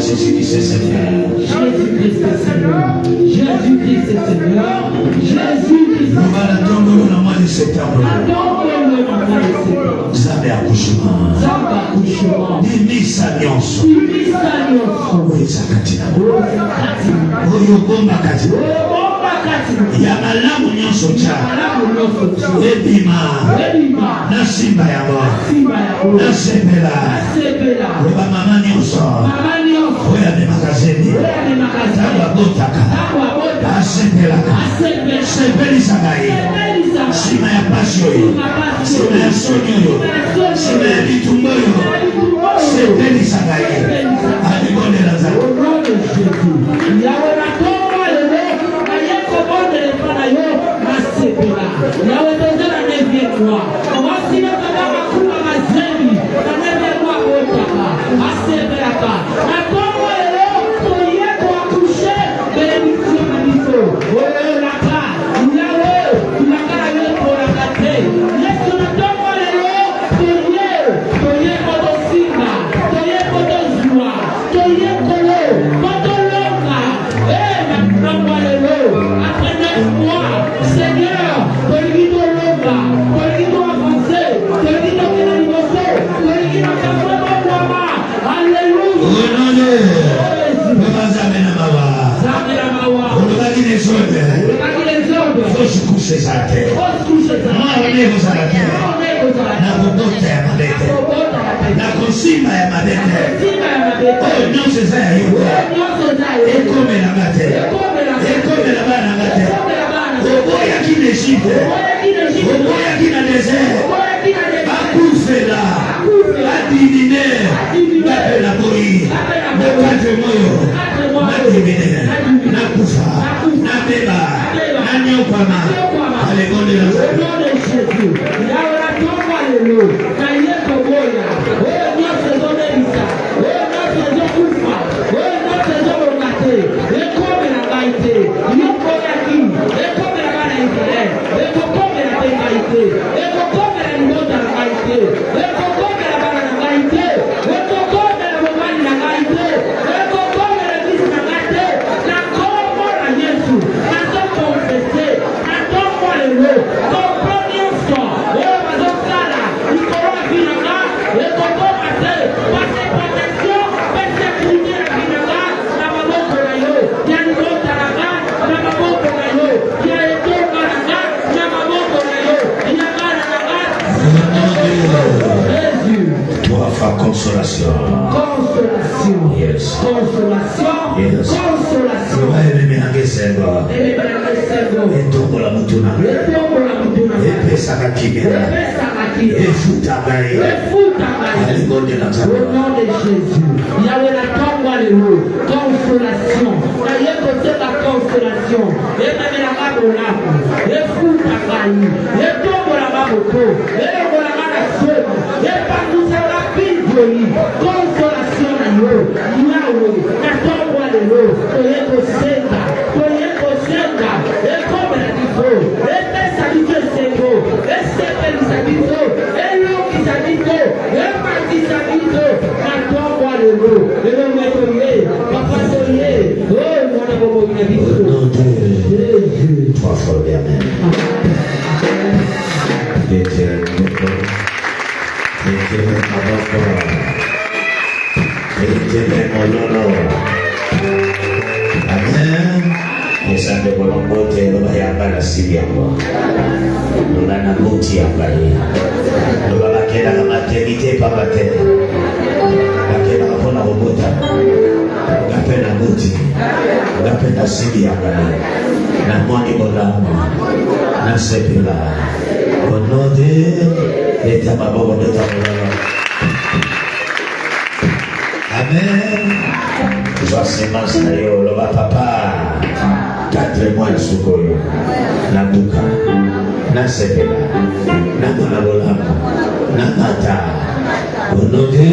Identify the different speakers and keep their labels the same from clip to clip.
Speaker 1: Jésus-Christ est Seigneur.
Speaker 2: Jésus-Christ est Seigneur. Jésus-Christ est Seigneur. Jésus-Christ.
Speaker 1: Nous allons attendre le mois de septembre. Zambé accouchement. Dimisa nyonso. Weza katina. Oyo bomba katina. Ya malamu nyonso cha. Ebima. Na simba ya bo. Na sepela. Oba mama nyonso. Oya de magazini. Taba botaka. Asepelaka. Sepeli sagayi. Sima ya pasyo. Sima ya sonyo. Sima ya bitumboyo. Sepeli sagayi. Alibonde la zako. Simba ya madete. Oh, nyonse za ya yuko. Ekome na mate. Ekome na bana mate. Oboya kine shite. Oboya kina dese. Akufela. Adinine. Bape la boi. Nakate moyo. Nadimine. Nakufa. Nabeba. Nanyopama. Alegonde la zaki. Consolation. Consolation. Yes. Consolation. Yes. Consolation. Etombola mutuna. Epesa kakibera. Efuta gai. Aligonde na zako. Au nom de Jésus. Yahweh la tombe le consolation. Aye côté la consolation. Et même la mabola. Efuta gai. Etombola maboko. Etombola maboko. Et partout ça va consolation à nous, Yahweh, la tombe à nous, Toyeko Senda, et comme la dit, et Pessabique Sego, et Sepel Sabito, et l'eau qui s'habite, et Mardi Sabito, la tombe à nous, et le métonnier, Papa Torier, oh, mon amour, il a dit, Jésus, trois fois le Amen. Amen. Esande kolombote loba yambala siri yango. Loba na muti yambali. Loba bakenda na maternité pabate. Bakenda kapona robota. Gapena muti. Gapena siri yambali. Na mwani bolamo. Na sepila. Onode eta babo de tamolo. Amen. Voici Mansayo, le papa. 4 mois de Sukoyo. Na Buka. Na Sepela. Na Manabolama. Na Mata. Au nom de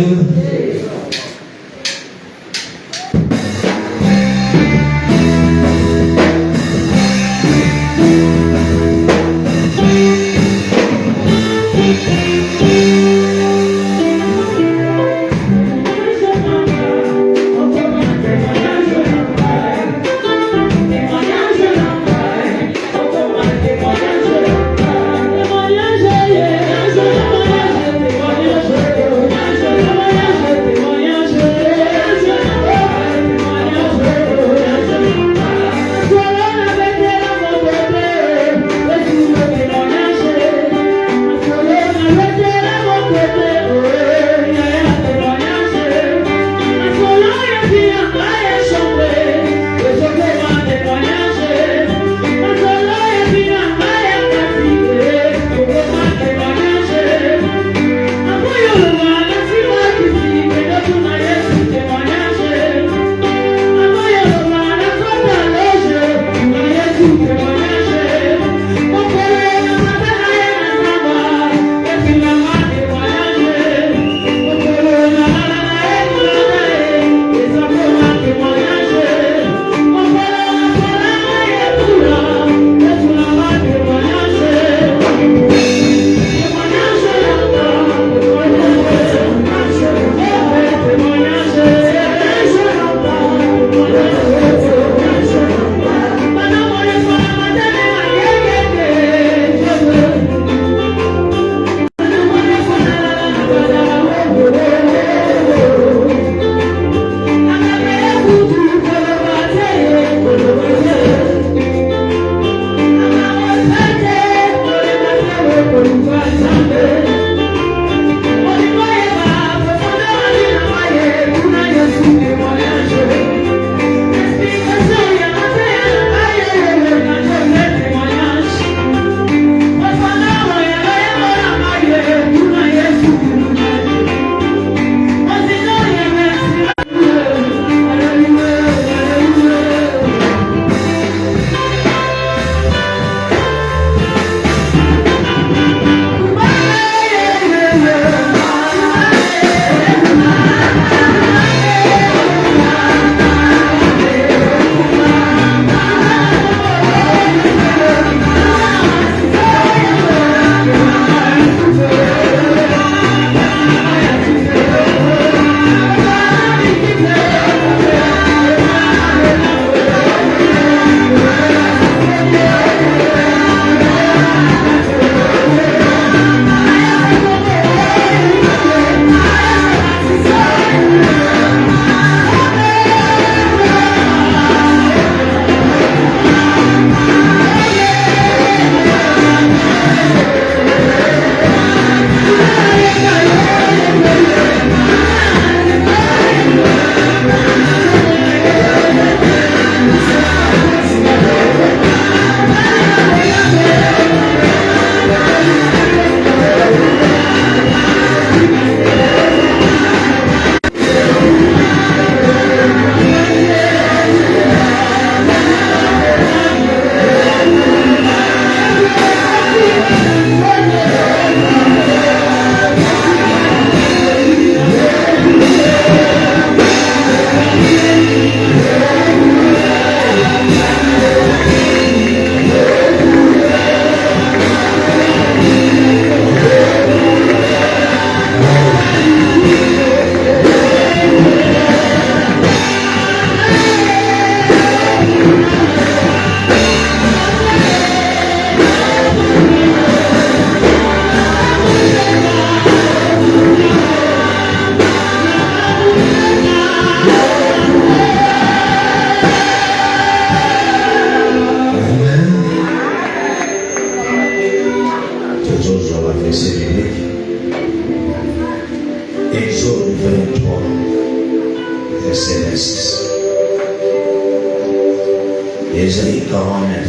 Speaker 1: 49,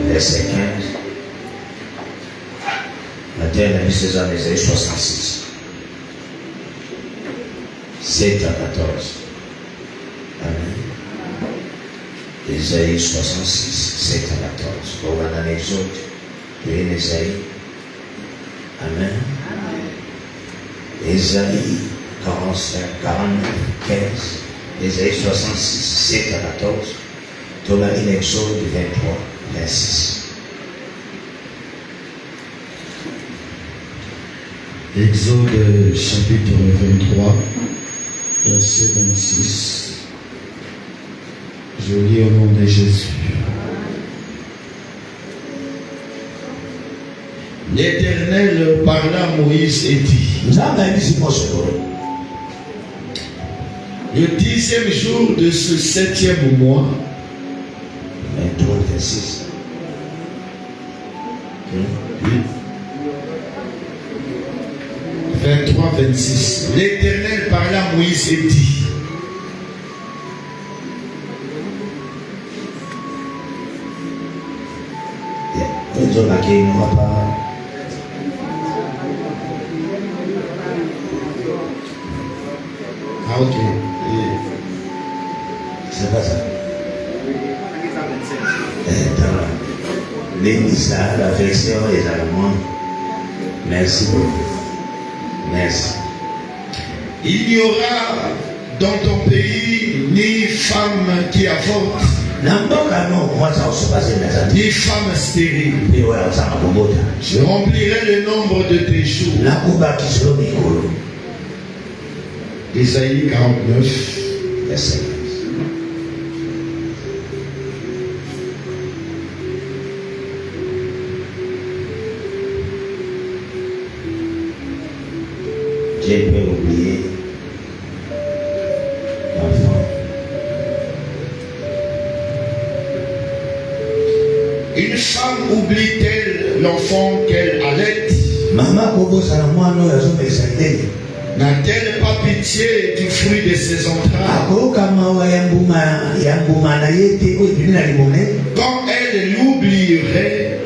Speaker 1: verset 15. La terre a mis ses hommes, Ésaïe 66. 7 à 14. Amen. Ésaïe 66, 7 à 14. On va dans l'Exode, puis Ésaïe. Amen. Ésaïe 45, 49, 15. Ésaïe 66, 7 à 14. On va dans l'Exode 23, 26.
Speaker 3: Exode chapitre 23, verset 26. Je lis au nom de Jésus. L'Éternel parla à Moïse et dit: le 10e jour de ce 7e mois,
Speaker 1: 23, 26.
Speaker 3: 23, 26. L'Éternel parla à Moïse et dit: ah ok.
Speaker 1: C'est pas ça. L'église, la version est allemand. Merci beaucoup. Merci.
Speaker 3: Il n'y aura dans ton pays ni femme qui avorte, ni femme stérile. Je remplirai le nombre de tes jours. Ésaïe 49,
Speaker 1: verset 15. Dieu peut oublier l'enfant.
Speaker 3: Une femme oublie-t-elle l'enfant qu'elle allaite? N'a-t-elle pas pitié du fruit de ses entrailles? Quand elle l'oublierait,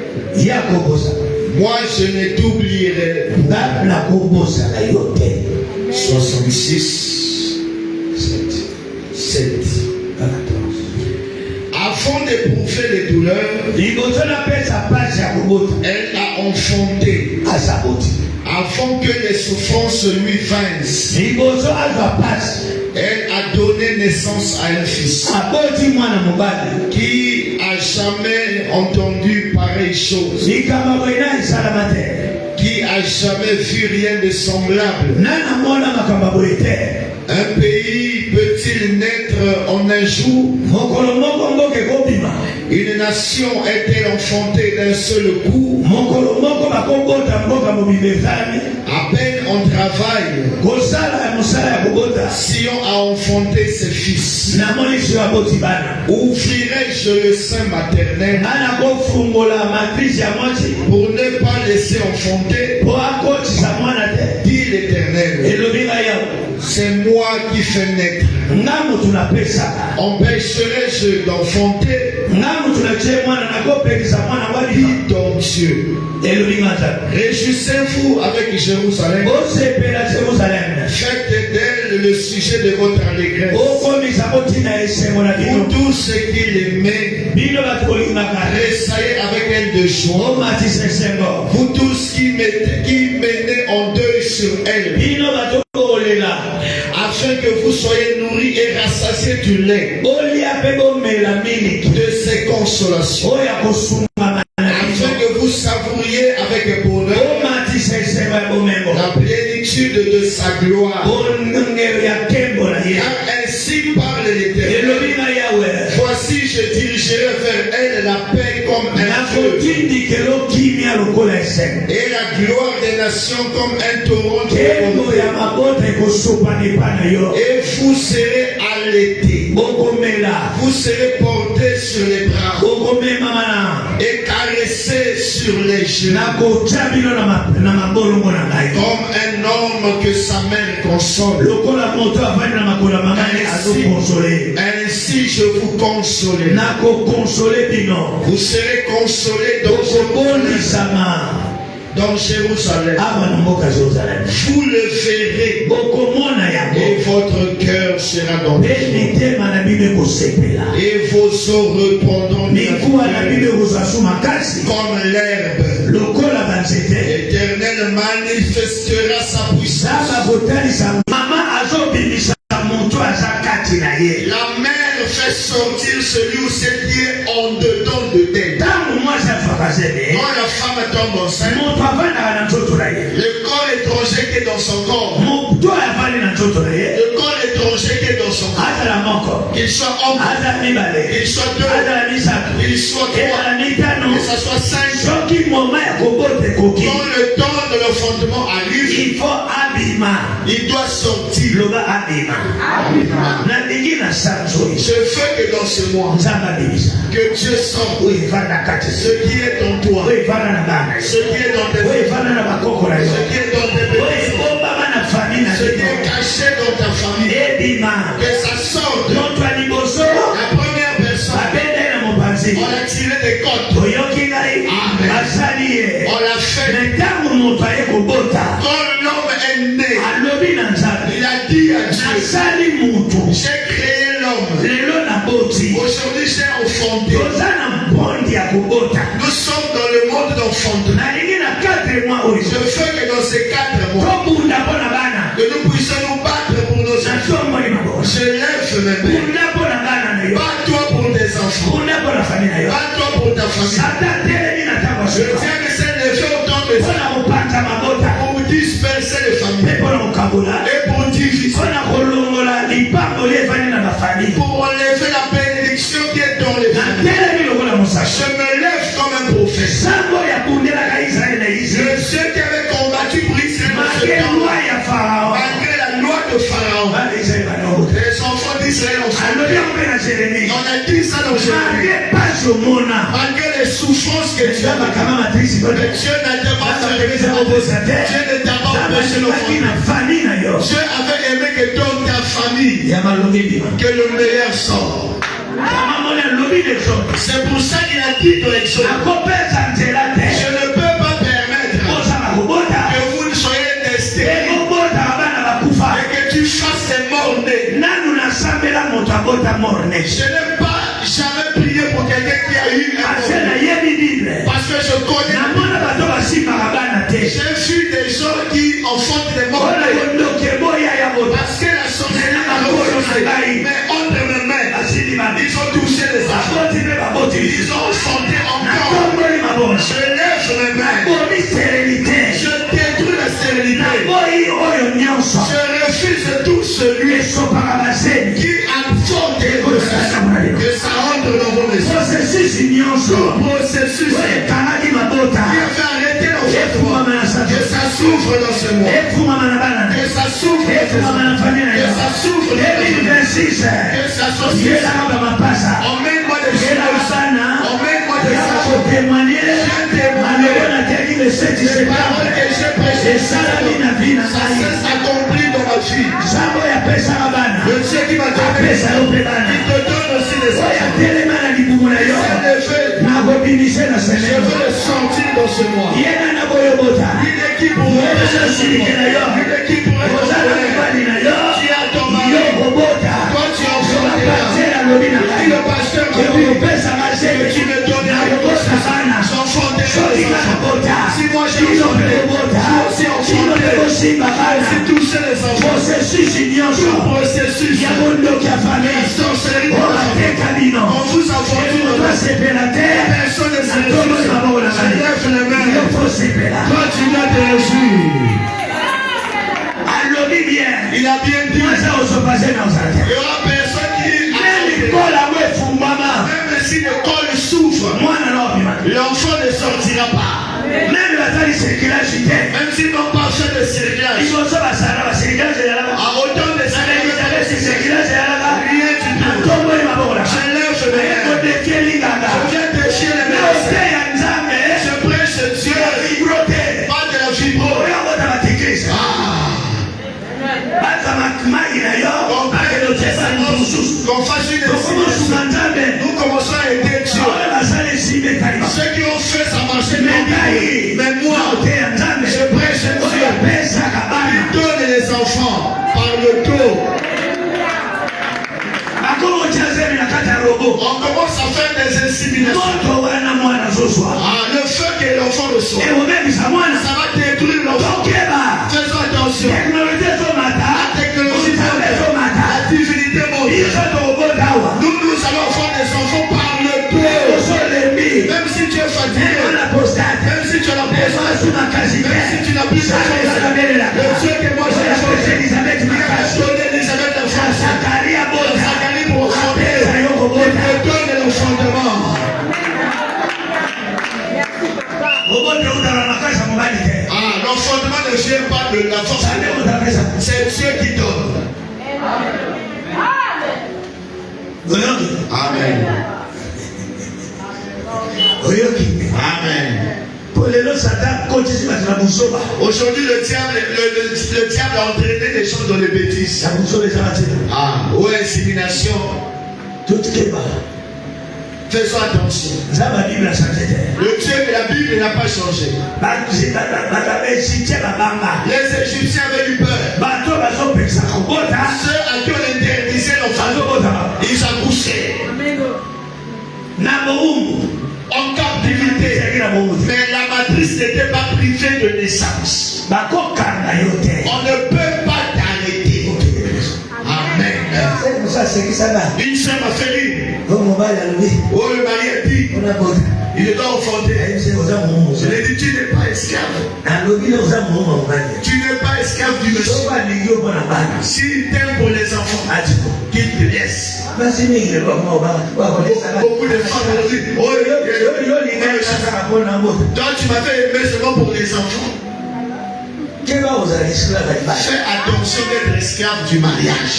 Speaker 3: moi je ne t'oublierai. 66, 7. Avant d'éprouver les douleurs, elle a enfanté. Avant que les souffrances lui vinssent, elle a donné naissance à un fils. Qui a jamais entendu pareille chose? Qui a jamais vu rien de semblable? Un pays peut-il naître en un jour? Une nation est-elle enfantée d'un seul coup? À peine on travaille, si on a enfanté ses fils. Ouvrirai-je le sein maternel pour ne pas laisser enfanter? Dit l'Éternel. C'est moi qui fais naître. Empêcherai-je d'enfanter? Dit donc Dieu. Réjouissez-vous avec Jérusalem. Faites d'elle le sujet de votre allégresse. Vous tous ceux qui l'aimaient, tressaillez avec elle de joie. Vous tous qui menez en deuil sur elle, afin que vous soyez nourris et rassasiés du lait de ses consolations, afin que vous savouriez avec bonheur la plénitude de sa gloire. Car ainsi parle l'Éternel: voici, je dirigerai vers elle la paix comme un feu, et la gloire des nations comme un torrent qui remonte. Et vous serez allaités, vous serez portés sur les bras et caressés caresser sur les genoux. Comme un homme que sa mère console. Ainsi je vous consolerai. Vous serez consolés dans Jérusalem. Vous le verrez et votre cœur sera dans le et vos os répondront comme l'herbe. L'Éternel manifestera sa puissance. La mère fait sortir celui ou celle qui est en dedans de tête. Quand la femme tombe enceinte, le corps étranger qui est dans son corps, le corps étranger qui est dans son corps, qu'il soit homme, qu'il soit deux, qu'il soit trois, que ça soit cinq, quand le temps de l'enfantement arrive, il doit sortir. Je veux que dans ce mois, que Dieu sorte ce qui est en toi, ce qui est dans tes familles, ce qui est dans tes petits, ce qui est caché dans ta famille, que ça sorte. La première personne, on a tiré des côtes. On l'a fait. Quand l'homme est né, il a dit à Dieu, j'ai créé l'homme. Aujourd'hui j'ai enfanté. Nous sommes dans le monde d'enfantement. Je veux que dans ces 4 mois, que nous puissions nous battre pour nos enfants. Je lève mes mains. Bats-toi pour tes enfants. Bats-toi pour ta famille. Je tiens que c'est levé autant de temps pour disperser les familles et pour diviser, pour enlever la bénédiction qui est dans les familles. Je me lève comme un prophète. Le Dieu qui avait combattu pour Israël malgré la loi de Pharaon, les enfants d'Israël ont chanté. On a dit ça dans Jérémie. Malgré les souffrances que Dieu a, Dieu n'a pas empêché l'enfant. Dieu avait aimé que dans ta famille, que le meilleur sort. C'est pour ça qu'il a dit dans l'Exode, je ne peux pas permettre que vous ne soyez testés et que tu fasses des morts-nés. Je n'ai pas jamais prié pour quelqu'un qui a eu un parce que je connais. J'ai vu des gens qui enfantent des morts-nés parce que la sorcellerie a refusé. Mais entre mes mains, ils ont touché les enfants. Ils ont chanté encore. Je lève mes mains. Je détruis la stérilité. Je refuse tout celui qui apporte que ça rentre dans vos maisons. Tout processus qui a fait arrêter l'enfantement. Que ça souffre dans ce mois. Que ça souffre dans ce mois. Que ça souffre dans ce mois. Que ça soit emmène-moi des choses. Emmène-moi des choses. J'ai témoigné. Les paroles que j'ai prêchées, ça s'est accompli dans ma vie. Le Dieu qui m'a donné, il te donne aussi des enfants. Je veux le sentir dans ce mois. Il est qui pourrait qui a ton mari. Quand tu es enfant, le pasteur tu me donnes j'enfante si moi j'ai aussi enfanté, si touché les enfants, tout processus, la sorcellerie, on vous a vendu personne ne s'est réjoui. Je lève les mains. Toi tu dois te réjouir. Il a bien dit. Il y aura personne qui même si le col souffre, l'enfant ne sortira pas. Même s'ils n'ont pas fait de circulage, à autant de circulage, rien du tout. Je lève mes mains. Je viens défier les mains. qu'on fasse une estimation. Nous commençons à aider Dieu. Ceux qui ont fait ça marcher, mais moi, je prêche Dieu. Il donne les enfants par le dos. On commence à faire des inséminations. Le feu que l'enfant reçoit, ça va détruire l'enfant. Faisons attention. La technologie, la divinité mondiale. Nous allons faire des enfants par le dos. Même si tu es fatigué, même si tu as la présence, même si tu n'as plus de chance, le Dieu que moi j'ai choisi, il a donné Elisabeth l'enfant. Zacharie pour chanter, il te donne l'enchantement. L'enchantement ne vient pas de la force. C'est Dieu qui donne. Amen. Amen. Aujourd'hui, le diable a entraîné les gens dans les bêtises. Ou insémination. Faisons attention. Le Dieu de la Bible n'a pas changé. Les Égyptiens avaient eu peur. Ceux à qui on interdisait l'enfant, ils accouchaient. En captivité. Mais la matrice n'était pas privée de naissance. On ne peut pas t'arrêter. Amen. Une sœur m'a fait rire. Oh, le mari a dit, il doit enfanter. Je lui ai dit, tu n'es pas esclave. Tu n'es pas esclave du monsieur. S'il t'aime pour les enfants, qu'il te laisse. Beaucoup de femmes ont dit, toi tu m'avais aimé seulement pour les enfants. Fais attention d'être esclave du mariage.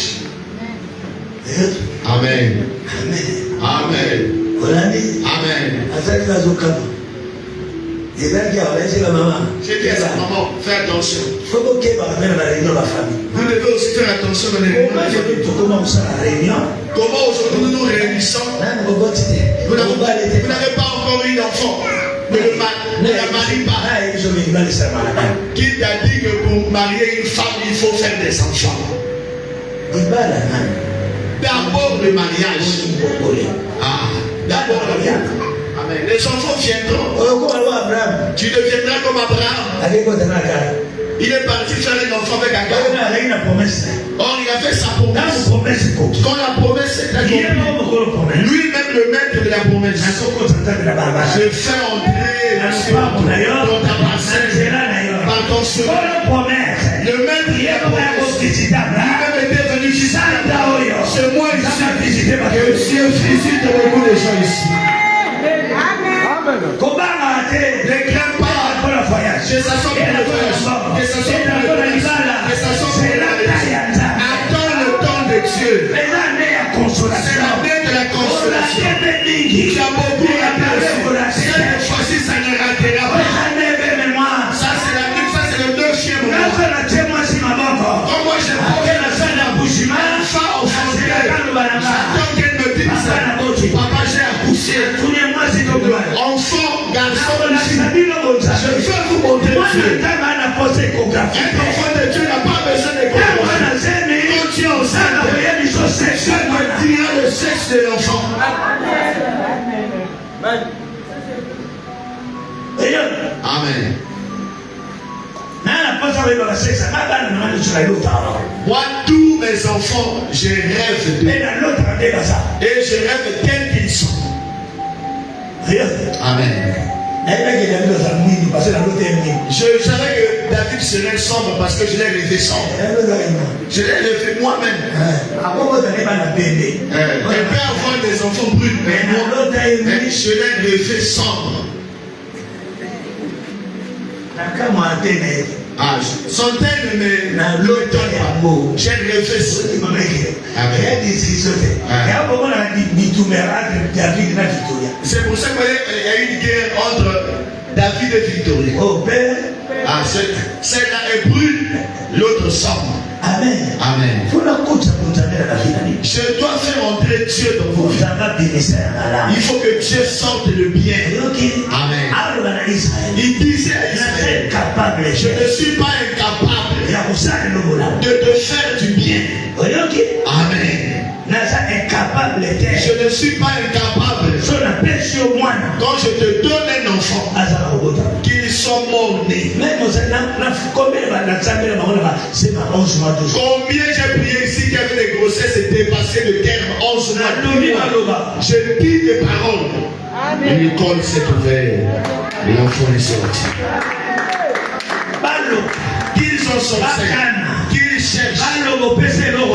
Speaker 3: Amen. Amen. Amen. J'ai dit à sa maman, fais attention. Vous devez aussi faire attention dans les réunions. Comment aujourd'hui nous nous réunissons? Vous n'avez pas encore eu d'enfant. Ne la marie pas. Qui t'a dit que pour marier une femme, il faut faire des enfants? D'abord le mariage. D'abord le mariage. Amen. Les enfants viendront. Tu deviendras comme Abraham. Il est parti faire un enfant avec Agar. Or, il a fait sa promesse. Quand la promesse est accomplie, lui-même le maître de la promesse, je fais entrer dans ta parcelle par ton chemin. Le maître de la promesse, lui-même était venu visiter. C'est moi ici que Dieu visite beaucoup de gens ici. Ne crains pas. Que ça soit pour le voyage, que ça soit pour le voyage, que ça soit pour le voyage. Attends le temps de Dieu. C'est l'année de la consolation. Tu as beaucoup raté. Cette fois-ci, ça ne ratera pas. Ça, c'est le deuxième moment. Quand moi, je pose la scène à Bouchima, j'attends qu'elle me dise ça. Papa, j'ai accouché. Enfant, garçon, je veux vous montrer Dieu. Un enfant de Dieu n'a pas besoin d'écouter. Quand tu es enceinte, Dieu me dira le sexe de l'enfant. Amen. Moi, tous mes enfants, je rêve d'eux. Et je rêve tels qu'ils sont. Amen. Je savais que David serait sombre parce que je l'ai rêvé sombre. Je l'ai rêvé moi-même. Elle peut avoir des enfants bruts, mais moi, je l'ai rêvé sombre. Son thème ne le donne pas. J'ai rêvé sombre. C'est pour ça qu'il y a eu une guerre entre David et Victoria. Celle-là est brune, l'autre sombre.
Speaker 1: Amen.
Speaker 3: Amen.
Speaker 1: Je dois faire entrer Dieu dans vos vies. Il faut que Dieu sorte le bien. Amen. Il disait à Israël, je ne suis pas incapable de te faire du bien. Amen. Je ne suis pas incapable. Quand je te donne un enfant, qu'il soit mort-né. Combien j'ai prié ici qu'il y avait des grossesses et dépassé le terme 11 mois. Je dis des paroles. L'école s'est ouverte. L'enfant est sorti. Qu'ils en sont qu'ils cherchent.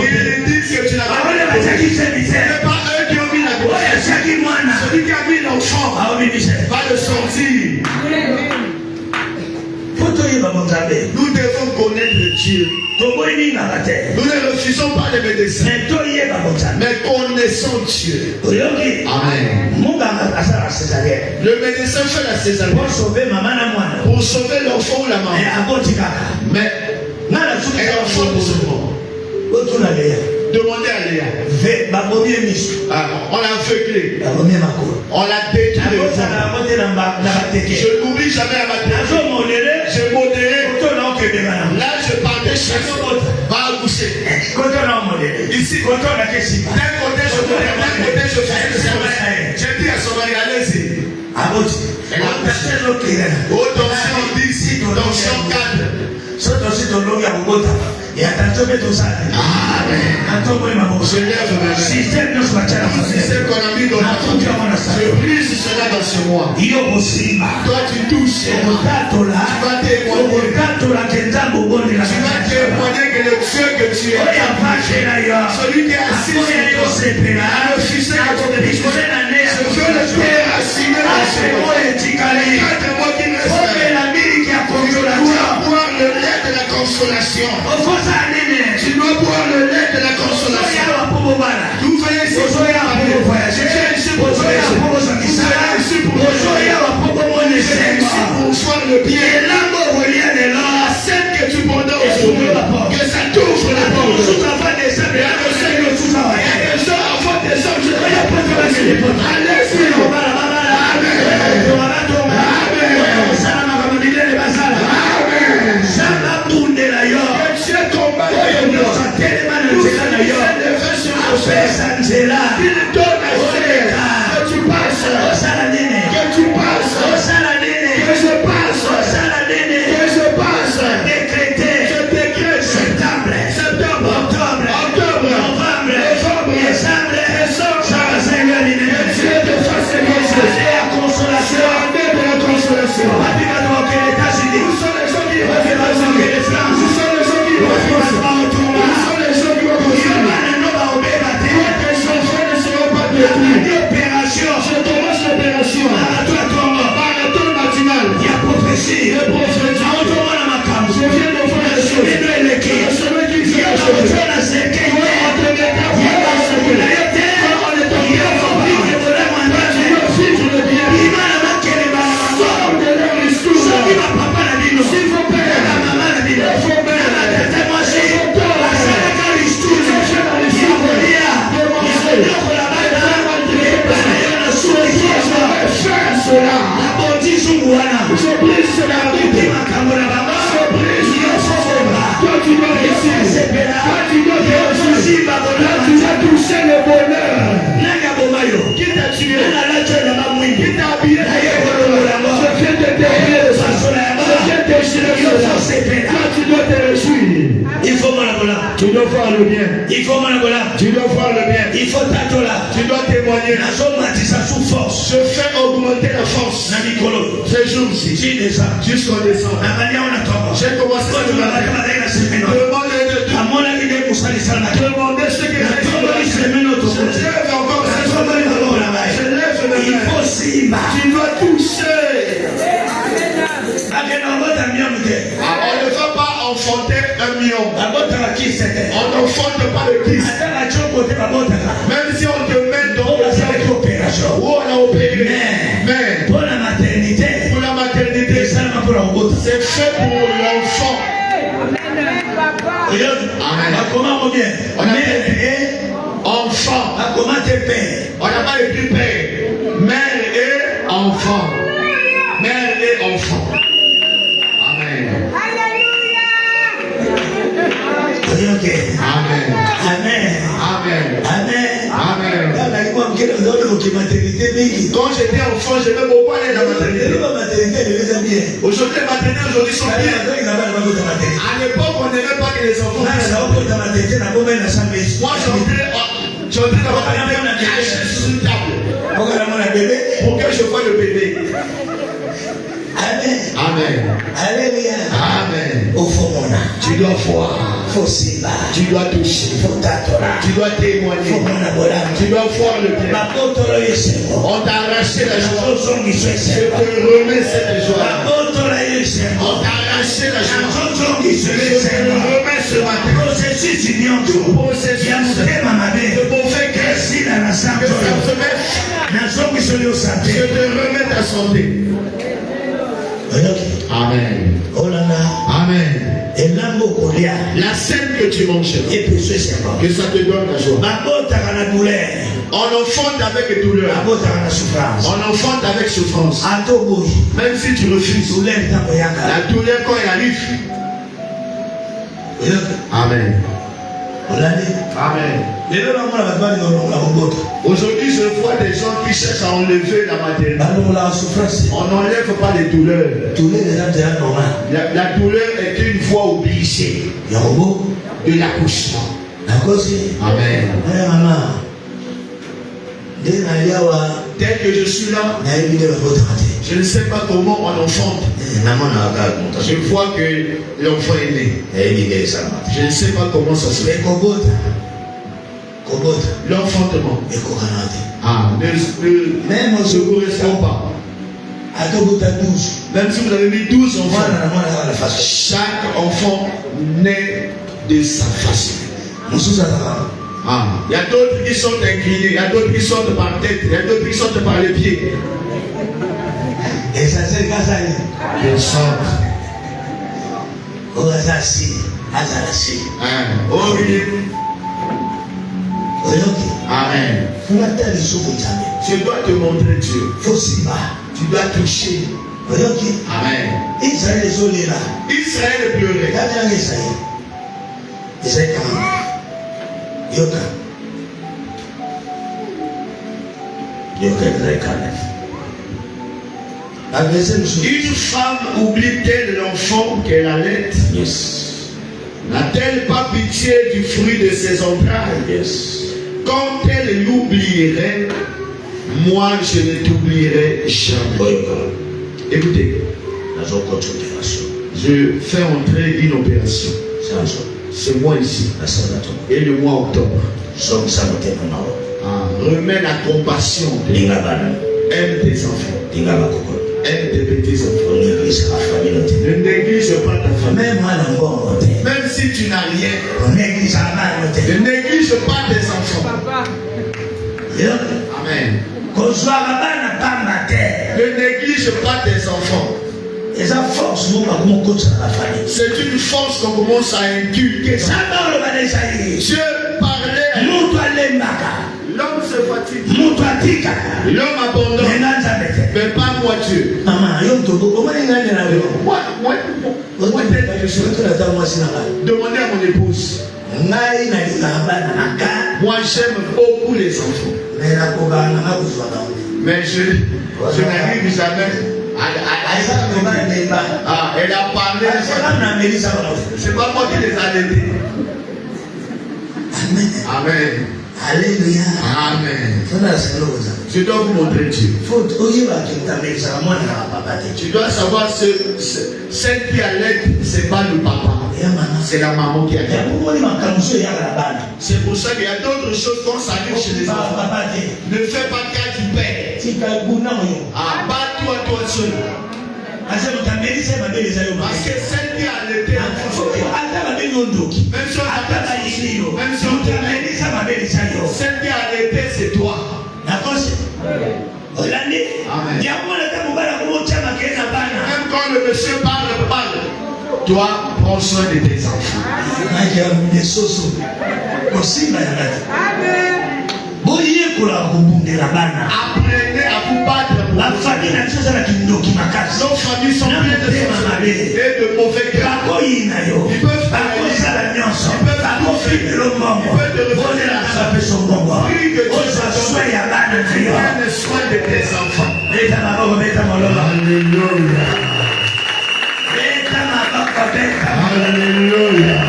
Speaker 1: Qu'ils disent que tu n'as pas. Ce n'est pas eux qui ont mis la grossesse. Celui qui a mis l'enfant va le sortir. Nous devons connaître Dieu. Nous ne refusons pas les médecins, mais connaissons Dieu. Amen. Le médecin fait la césarienne pour sauver l'enfant ou la maman. Mais l'enfant de ce monde. Demandez à Léa. On l'a aveuglé. On l'a détruit. Je n'oublie jamais à ma tête. Je modérais. Là, je partais chez eux. Va accoucher. Ici, d'un côté, je modérais. D'un côté, je faisais le service. J'ai dit à son mari, allez-y. Elle a perché l'autre. Tension 10, tension 4. Système qu'on a mis dans la vie, je brise cela dans ce mois. Toi tu touches, tu vas témoigner que le Dieu que tu es, celui qui est assis sur toi, le fils de ton Église, je veux le déraciner dans ce mois. 4 mois qui restent, tu dois boire le lait de la consolation. Tu dois boire le lait de la consolation. Vous venez ici pour voyager. Je viens ici pour voyager. Vous venez ici pour voir le bien. La scène que tu pendant aujourd'hui, que ça t'ouvre la porte. Il y a des gens avant des hommes. Allez-y. Tu dois voir le bien. Tu dois voir le bien. Tu dois témoigner. Je fais augmenter la force. Ce jour-ci, jusqu'au décembre. J'ai commencé à demander ce que j'ai dit. Tu dois toucher. On ne va pas enfanter un million. On n'enfante pas le Christ. Même si on te met dans l'opération où on a opéré. Mais pour la maternité, c'est fait pour l'enfant.
Speaker 3: Amen.
Speaker 1: Comment bien?
Speaker 3: On a enfant.
Speaker 1: Comment t'es père?
Speaker 3: On n'a pas écrit père. Mère et enfant. Mère et enfant. Amen.
Speaker 1: Amen.
Speaker 3: Amen.
Speaker 1: Amen.
Speaker 3: Amen.
Speaker 1: Amen.
Speaker 3: Amen.
Speaker 1: Quand
Speaker 3: j'étais enfant, j'aimais beaucoup aller dans la maternité. Aujourd'hui, les maternités aujourd'hui sont bien. À l'époque, on n'aimait pas que les enfants puissent. Moi, j'entrais dans la maternité caché sur une table pour que je voie le bébé.
Speaker 1: Amen.
Speaker 3: Amen.
Speaker 1: Alléluia.
Speaker 3: Amen.
Speaker 1: Au fond,
Speaker 3: tu dois voir. Tu dois toucher. Tu dois témoigner. Tu dois voir le bien. On t'a arraché la joie. Je te remets cette joie. On t'a arraché la joie. Je te remets ce matin. Processus de mon fait que ça me fait. Je te remets ta santé. Amen. Amen. La scène que tu manges, que ça te donne la joie. On enfante avec douleur. On enfante avec souffrance. Même si tu refuses, la douleur quand elle arrive. Amen. Amen. Aujourd'hui, je vois des gens qui cherchent à enlever la maternité. On n'enlève pas les douleurs. La douleur est une voie obligée de l'accouchement. Amen. Tel que je suis là, je ne sais pas comment on enfante. Je vois que l'enfant est né. Je ne sais pas comment ça se fait. L'enfantement. Ne se correspond pas. Même si vous avez mis 12 enfants, chaque enfant naît de sa façon. Il y a d'autres qui sont inclinés, il y a d'autres qui sautent par tête, il y a d'autres qui sautent par les pieds.
Speaker 1: Et ça c'est grâce à lui.
Speaker 3: Ils sautent. Amen. Tu dois te montrer Dieu. Tu dois toucher. Amen.
Speaker 1: Israël
Speaker 3: pleurait. Une femme oublie-t-elle l'enfant qu'elle allait? N'a-t-elle pas pitié du fruit de ses entrailles? Quand elle l'oublierait, moi je ne t'oublierai jamais. Écoutez, je fais entrer une opération. Ce mois ici et le mois octobre. Remets la compassion. Aime tes enfants. Aime tes petits enfants. Ne néglige pas ta famille. Même si tu n'as rien, ne néglige pas tes enfants. Amen. Ne néglige pas tes enfants. C'est une force qu'on commence à inculquer. Dieu parlait à l'homme se fatigue. L'homme abandonne. Mais pas moi Dieu. Demandez à mon épouse. Moi j'aime beaucoup les enfants. Mais je n'arrive jamais elle a parlé. C'est pas moi qui les a aidés. Amen.
Speaker 1: Alléluia.
Speaker 3: Amen. Je dois vous montrer Dieu. Tu dois savoir celle qui allait, c'est pas le papa. C'est la maman qui allait. C'est pour ça qu'il y a d'autres choses qu'on s'arrive chez les enfants. Ne fais pas cas du père. Bats-toi toi seul. Parce que celle qui a allaité, même celle qui a allaité, c'est toi. Même quand le monsieur parle, toi, prends Prends soin de tes enfants. Apprenez à vous battre. Nos familles sont pleines de sorcellerie et de mauvais cœur. Ils peuvent te prenne soin de tes enfants. Alléluia.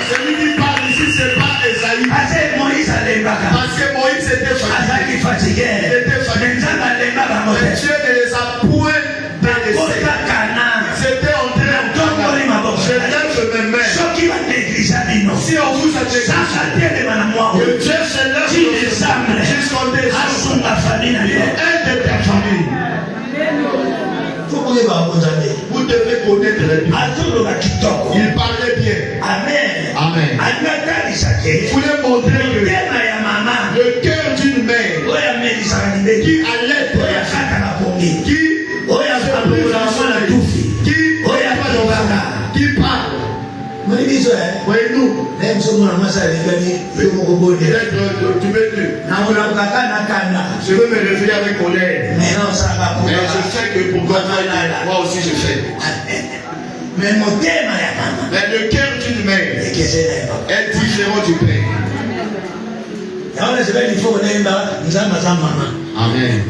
Speaker 3: Celui qui parle ici, c'est pas Esaïe. Parce que Moïse était fatigué. Il était fatigué. Mais Dieu ne les a point délaissés. Ils étaient en train de je lève mes mains. Si on vous a négligé, que Dieu se lève jusqu'au dessus. Un de ta famille. Vous devez connaître les Bible. Il parlait bien. Amen. Amen. Vous voulez montrer que le cœur d'une mère qui allait, qui parle. Voyez-nous. Je veux me réveiller avec colère. Mais je sais que pour God, moi aussi je fais. Mais le cœur d'une mère est différent du père. Amen.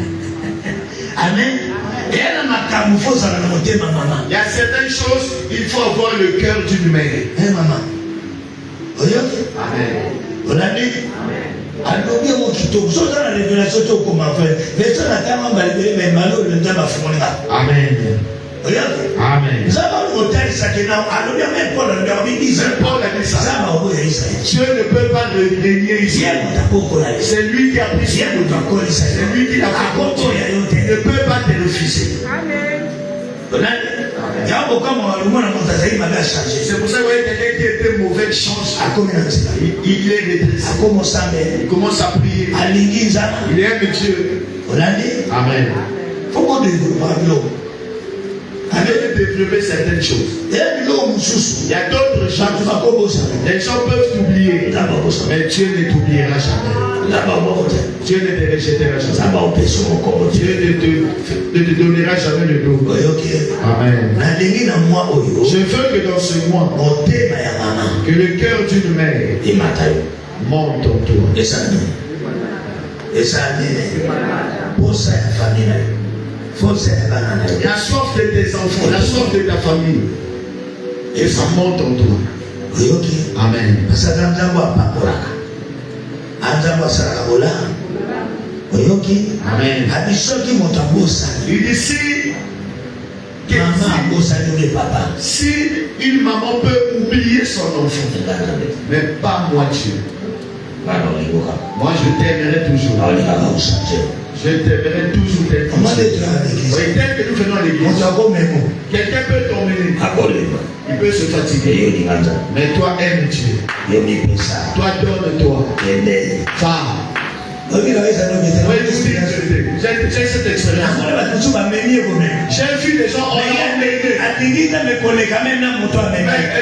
Speaker 3: Amen. Il y a certaines choses, il faut avoir le cœur d'une mère. Maman. Amen. Amen. Amen. Dieu ne peut pas le régner ici. C'est lui qui a pris soin de toi. C'est lui qui l'a fait. Il ne peut pas te refuser. Amen. C'est pour ça que quelqu'un qui était mauvais change. Il est redressé. Il commence à prier. Il aime Dieu. Amen. Il veut développer certaines choses. Il y a d'autres choses. Les gens peuvent t'oublier. Mais Dieu ne t'oubliera jamais. Dieu ne te rejettera jamais. Dieu ne te donnera jamais le dos. Amen. Je veux que dans ce mois, que le cœur d'une mère monte en toi. La soif de tes enfants, la soif de ta famille, et ça monte en toi. Amen. Amen. Il dit si une maman peut oublier son enfant, mais pas moi Dieu. Moi je t'aimerai toujours. Je t'aimerai toujours tel que tu es. Tel que nous venons à l'église, quelqu'un peut t'emmener. Il peut se fatiguer. Mais toi aime Dieu. Toi donne-toi. Va. J'ai cette expérience. J'ai vu des gens emmener.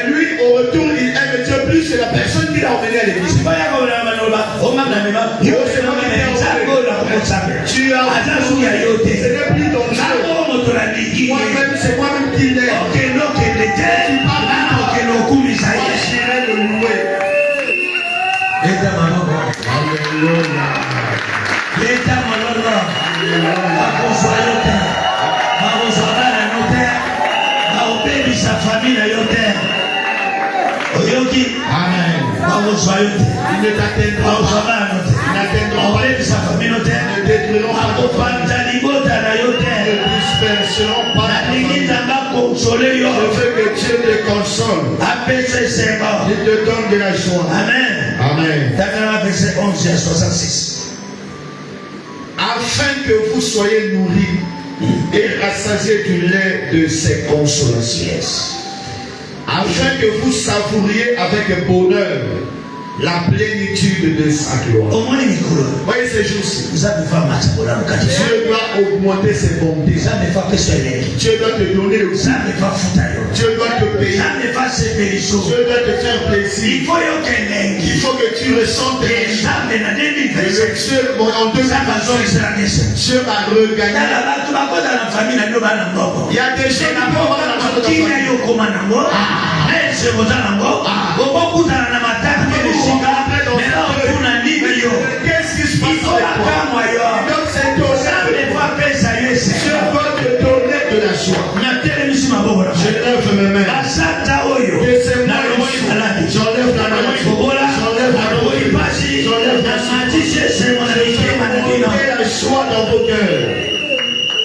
Speaker 3: Lui, au retour, il aime Dieu plus que la personne qui l'a emmené à l'église. Tu as ce n'est plus ton jeu. Moi-même, c'est moi-même qui l'aime. Tu parles de moi, j'irai le louer. Amen. Il ne t'atteindra pas. Il n'atteindra pas. Ne détruiront pas ton famille. Ne disperseront pas ta famille. Je veux que Dieu te console. Il te donne de la joie. Amen. Amen.
Speaker 1: Verset 11 à 66.
Speaker 3: Afin que vous soyez nourris et rassasiés du lait de ses consolations. Afin que vous savouriez avec bonheur La plénitude de sa gloire. Voyez ces jours-ci. Dieu doit augmenter ses bontés. Dieu doit te donner le goût. Dieu doit te payer. Dieu doit te faire plaisir. Il faut que tu ressentes les Dieu en 2020. Dieu va regagner. Il y a des gens qu'est-ce qui se passe? Dieu doit te donner de la joie. Je lève mes mains. J'enlève la maladie. J'enlève la maladie. J'enlève la joie dans vos cœurs.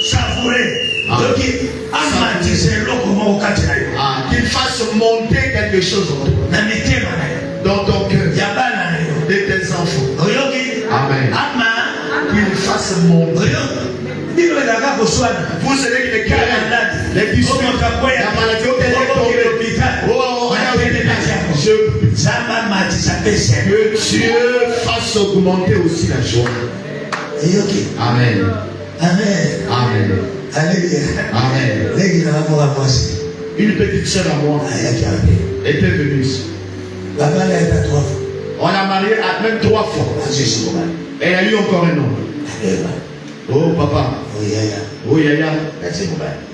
Speaker 3: Savourez. Qu'il fasse monter quelque chose dans ton cœur, de tes enfants. Amen. Qu'il fasse monter. Vous savez que les querelles, les disputes, la maladie, que Dieu fasse augmenter aussi la joie. Amen.
Speaker 1: Amen.
Speaker 3: Amen.
Speaker 1: Alléluia.
Speaker 3: Amen.
Speaker 1: Une
Speaker 3: petite sœur à moi était venue ici. On l'a mariée même 3 fois. Elle a eu encore un nom. Oh papa. Oh yaya.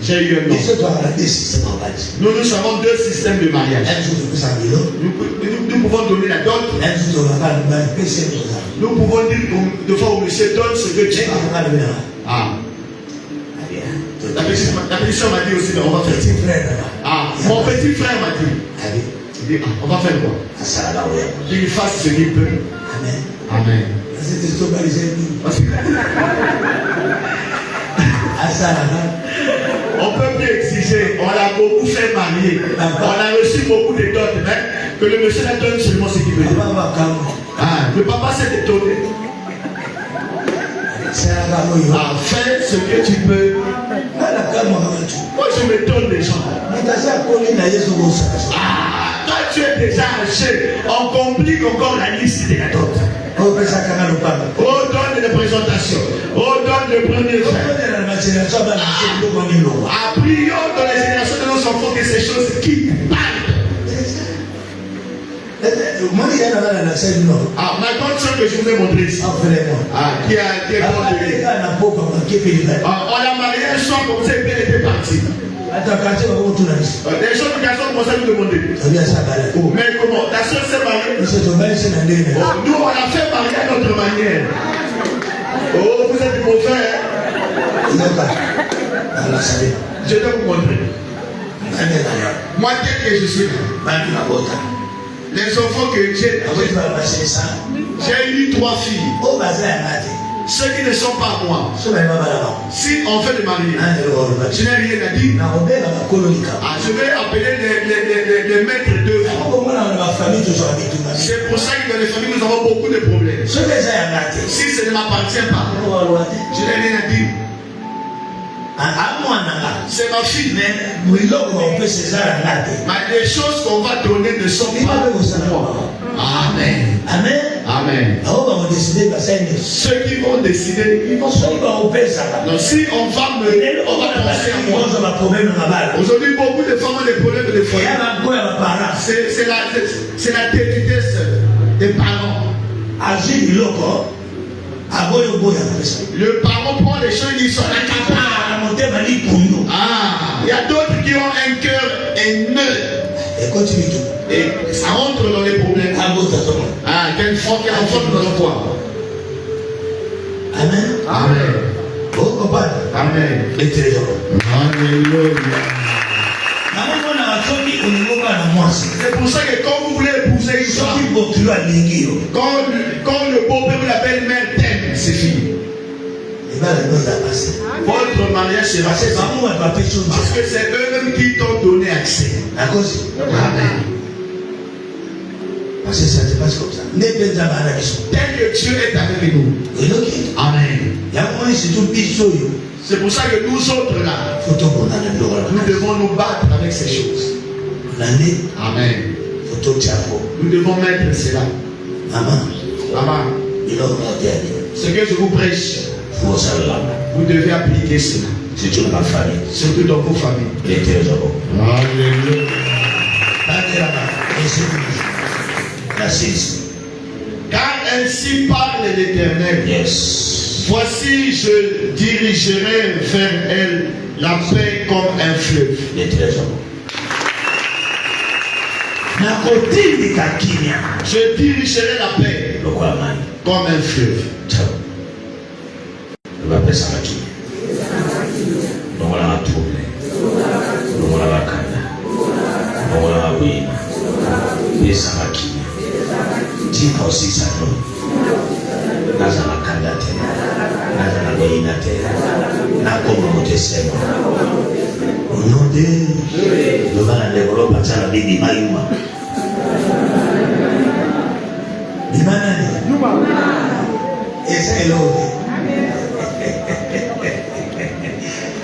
Speaker 3: J'ai eu un nom. Nous savons 2 systèmes de mariage. Nous pouvons donner la dot. Nous pouvons dire de fois où monsieur donne ce que tu as. Ah. La petite soeur m'a dit aussi, on va faire. Ah, mon petit frère m'a dit. Il dit, on va faire quoi? Qu'il fasse ce qu'il peut.
Speaker 1: Amen.
Speaker 3: Amen. On peut plus exiger. On l'a beaucoup fait marier. On a reçu beaucoup de dots, mais que le monsieur la donne seulement ce qu'il veut. Ah, le papa s'est étonné. Fais ce que tu peux. Moi je me donne des gens. Toi tu es déjà âgé. On complique encore la liste des dot. On donne des présentations. On donne le premier frère. Prions dans les générations de nos enfants que ces choses qui parlent. Ma grande soeur que je vous ai montré ici. Qui est grande. On l'a marié un soir comme ça, elle était partie. Les gens du quartier ont commencé à nous demander. Mais comment? Ta soeur s'est mariée. Nous on l'a fait marier à notre manière. Oh, vous êtes mauvais. Je vais vous montrer. Moi, tel que je suis, les enfants que j'ai eu 3 filles. Ceux qui ne sont pas moi. Si on fait le mariage, je n'ai rien à dire. Je vais appeler les maîtres d'œuvre. C'est pour ça que dans les familles, nous avons beaucoup de problèmes. Si ce ne m'appartient pas, je n'ai rien à dire. C'est ma fille. Mais les choses qu'on va donner ne sont pas pour moi. Amen.
Speaker 1: Amen.
Speaker 3: Amen. Ceux qui vont décider, ils vont choisir. Donc si on va mener, on va penser à moi. Aujourd'hui, beaucoup de femmes ont des problèmes de foyer. C'est la détresse des parents. Le parent prend les choses, ils sont incapables. Il y a d'autres qui ont un cœur haineux. Et ça rentre dans les problèmes. Quel enfant dans le poids.
Speaker 1: Amen.
Speaker 3: Amen. Amen. C'est pour ça que quand vous voulez épouser une femme, quand le beau-père ou la belle-mère t'aime, c'est fini. Votre mariage sera fait parce que c'est eux-mêmes qui t'ont donné accès. Amen.
Speaker 1: Parce que ça se passe comme ça.
Speaker 3: Tel que Dieu est avec nous. Amen. C'est pour ça que nous autres là, nous devons nous battre avec ces choses. Amen. Nous devons mettre cela. Maman, ce que je vous prêche, vous devez appliquer cela.
Speaker 1: Surtout dans ma famille.
Speaker 3: Surtout dans vos familles.
Speaker 1: Alléluia.
Speaker 3: Car ainsi parle l'Éternel.
Speaker 1: Yes.
Speaker 3: Voici, je dirigerai vers elle la paix comme un fleuve. Je dirigerai la paix comme un fleuve.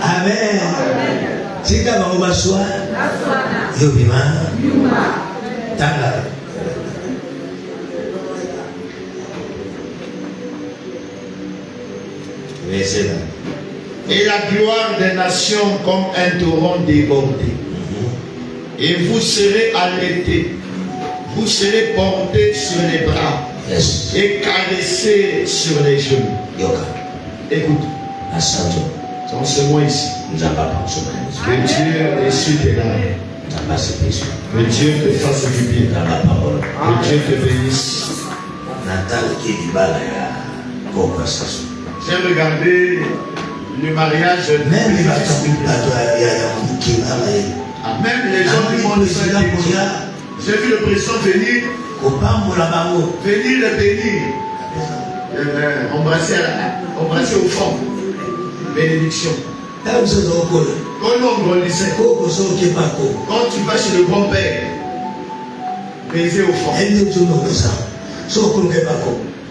Speaker 1: Amen. Tika bakubaswa yobima tanga.
Speaker 3: Et la gloire des nations comme un torrent débordé. Et vous serez allaités. Vous serez portés sur les bras.
Speaker 1: Yes.
Speaker 3: Et caressés sur les genoux. Écoute. Dans ce mois ici. Que Dieu essuie tes larmes. Que Dieu te fasse du bien. Que Dieu te bénisse. J'ai regardé le mariage. Même les gens du monde sont intelligents. J'ai vu le président venir. Venir le bénir. Embrasser au fond. Bénédiction. Quand l'homme grandissait, quand tu vas chez le grand-père, baiser au fond.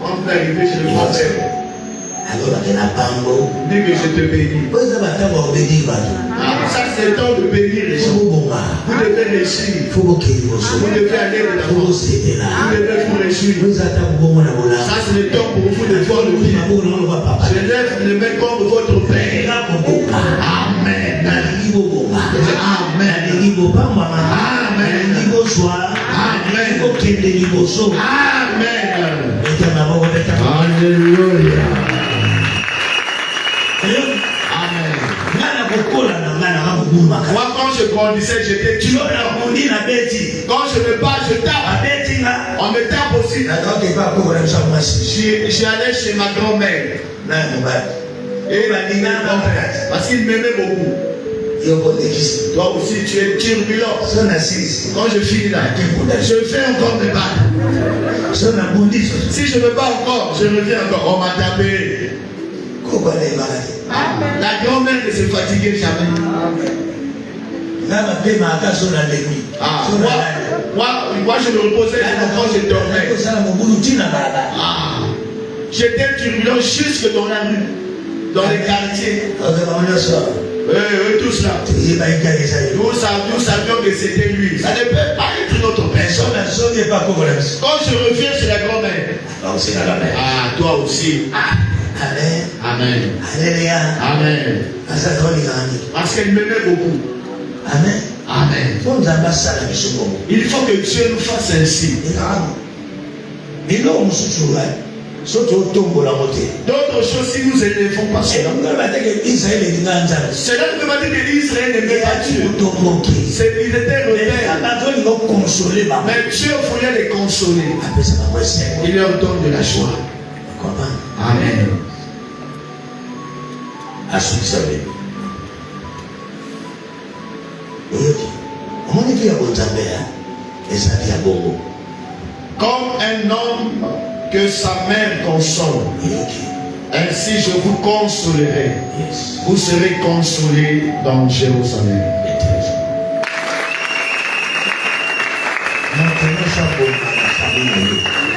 Speaker 3: Quand tu es arrivé chez le grand-père, dis que je te bénis. Ça c'est le temps de bénir les gens. Vous devez réussir. Vous devez aller de l'avant. Vous devez vous réjouir. Ça c'est le temps pour vous de voir le bien. Je lève le main comme votre Père. Amen. Amen. Alléluia. Moi quand je grandissais, j'étais tueur. Quand je me bats, je tape. On me tape aussi. J'allais chez ma grand-mère. Parce qu'il m'aimait beaucoup. Toi aussi tu es turbulent. Quand je finis là, je fais encore me battre. Si je me bats encore, je reviens encore. On m'a tapé. La grand-mère ne se fatiguait jamais. Moi je me reposais quand je dormais. J'étais turbulent jusque dans la rue, dans les quartiers. Tous là. Nous savions que c'était lui. Ça ne peut pas être notre personne. Quand je reviens chez la grand-mère. Toi aussi.
Speaker 1: Amen.
Speaker 3: Amen.
Speaker 1: Alléluia.
Speaker 3: Amen. Parce qu'elle m'aimait beaucoup.
Speaker 1: Amen.
Speaker 3: Amen. Il faut que Dieu nous fasse ainsi. D'autres choses, si nous élevons pas cela. Cela ne veut pas dire que l'Israël n'aimait pas Dieu. Ils étaient rebelles. Mais Dieu voulait les consoler. Il leur donne de la joie. Amen. Comme un homme que sa mère console, ainsi je vous consolerai. Vous serez consolés dans Jérusalem.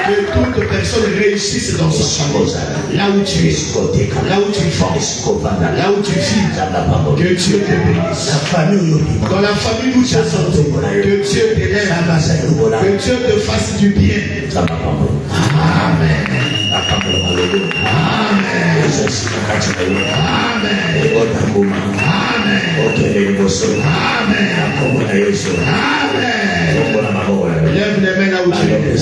Speaker 3: Que toute personne réussisse dans sa famille. Là où tu es, là où tu forces, là où tu vis, que Dieu te bénisse. Dans la famille où tu es sorti, que Dieu t'élève, que Dieu te fasse du bien. Amen. Amen. Amen. Lève les mains là où tu es.